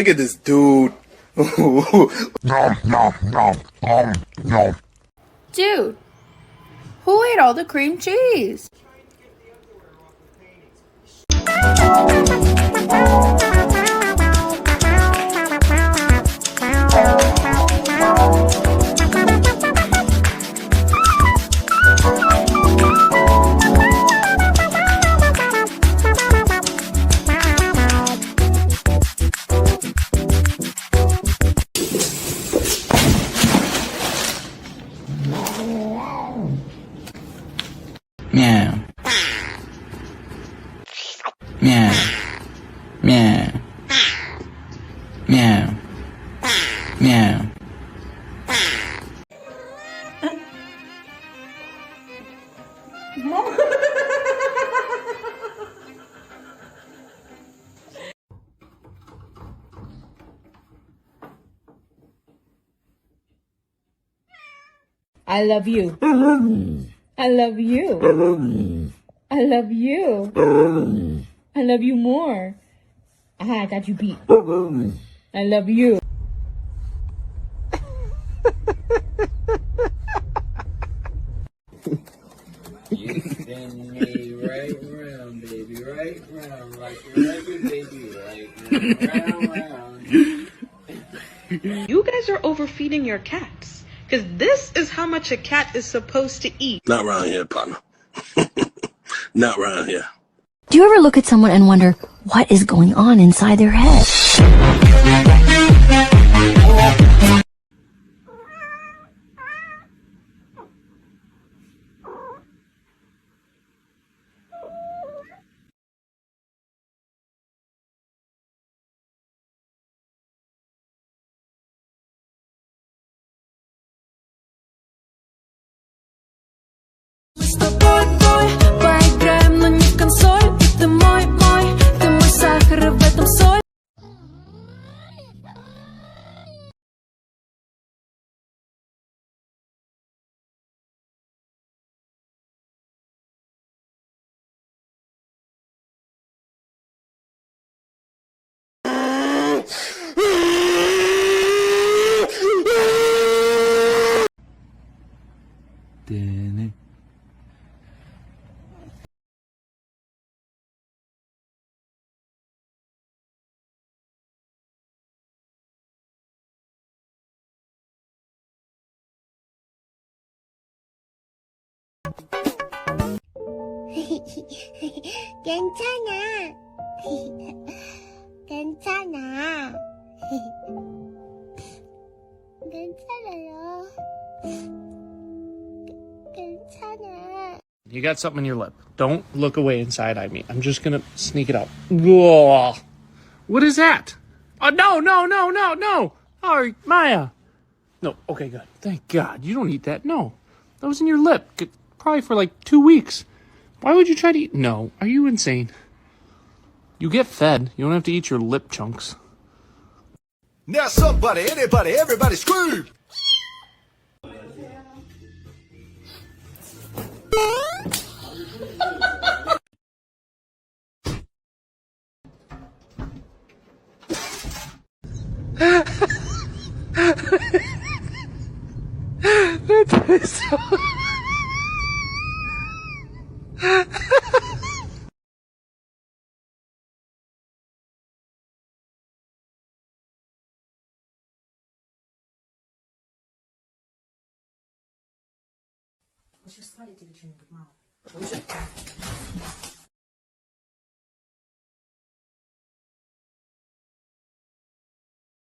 Look at this dude. Dude, who ate all the cream cheese? Meow. Meow. Meow. Meow. Meow. I love you. I love you. I love you. I love you more. Aha, I got you beat. I love you. You spin me right round, baby, right round, like a record, baby, right round. You guys are overfeeding your cats. Because this is how much a cat is supposed to eat. Not around here, partner. Not around here. Do you ever look at someone and wonder what is going on inside their head? Поиграем, но не в консоль. Ты мой, ты мой сахар, и в этом соль. 괜찮아. 괜찮아. 괜찮아요. 괜찮아. You got something in your lip. Don't look away and side-eye me. I'm just gonna sneak it out. Whoa. What is that? Oh, no. Oh, Maya. No, okay, good. Thank God. You don't eat that. No. That was in your lip. Probably for like 2 weeks. Why would you try to eat? No. Are you insane? You get fed. You don't have to eat your lip chunks. Now somebody, anybody, everybody scream! That is so...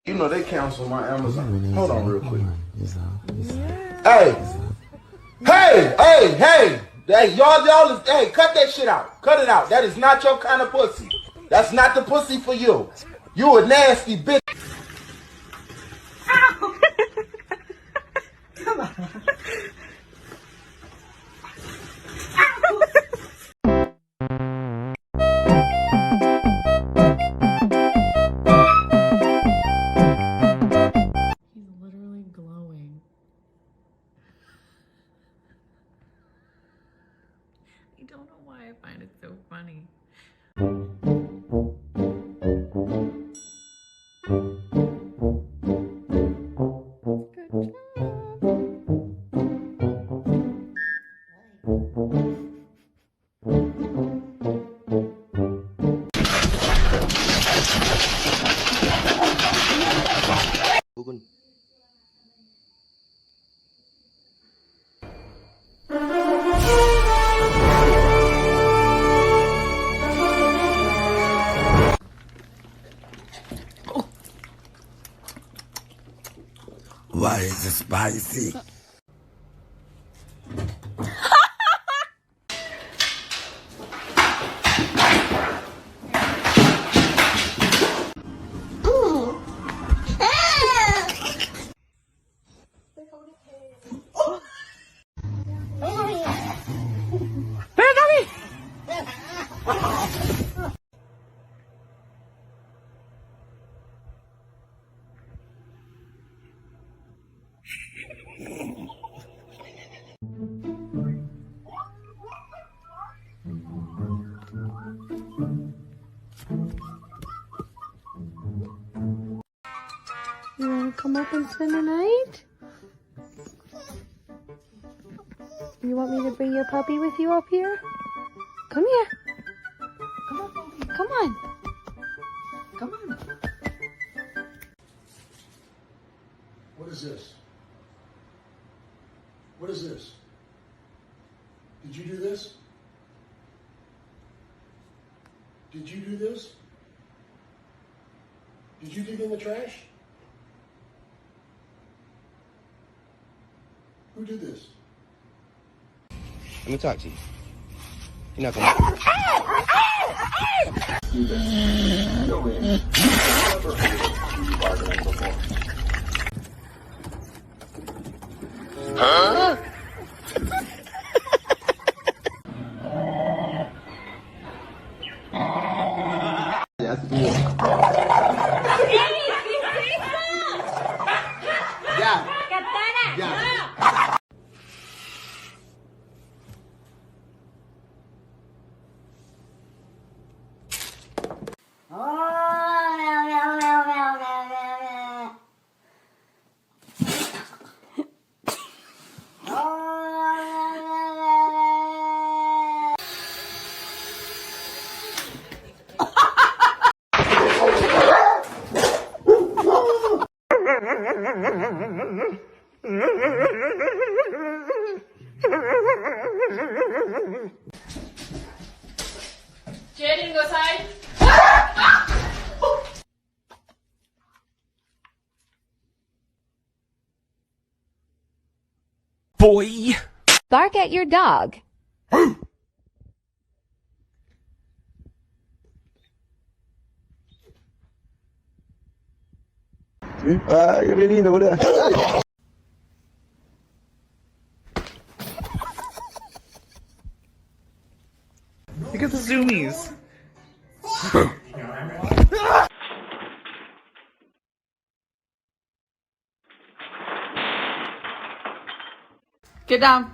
You know they cancel my Amazon. Hold on real quick. Hey, y'all, hey, cut that shit out. Cut it out. That is not your kind of pussy. That's not the pussy for you. You a nasty bitch. Ow! Come on. He's literally glowing. I don't know why I find it so funny. Why is it spicy? You wanna come up and spend the night? You want me to bring your puppy with you up here? Come here. Come on, baby. Come on. Come on. What is this? What is this? Did you do this? Did you do this? Did you dig in the trash? Who did this? Let me talk to you. You're not gonna. Huh? Jaden, go side. Boy! Bark at your dog. Qué lindo, boludo. Look at the zoomies. Get down.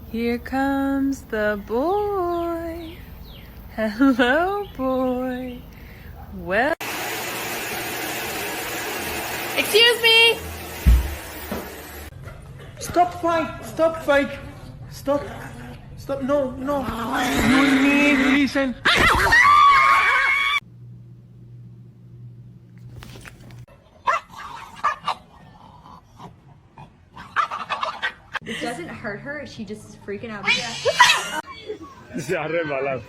Here comes the boy. Hello, boy. Well, excuse me. Stop fight! Stop fight! Stop! Stop! No! No! You need to listen. It doesn't hurt her. She just is freaking out. Se ha rebalado.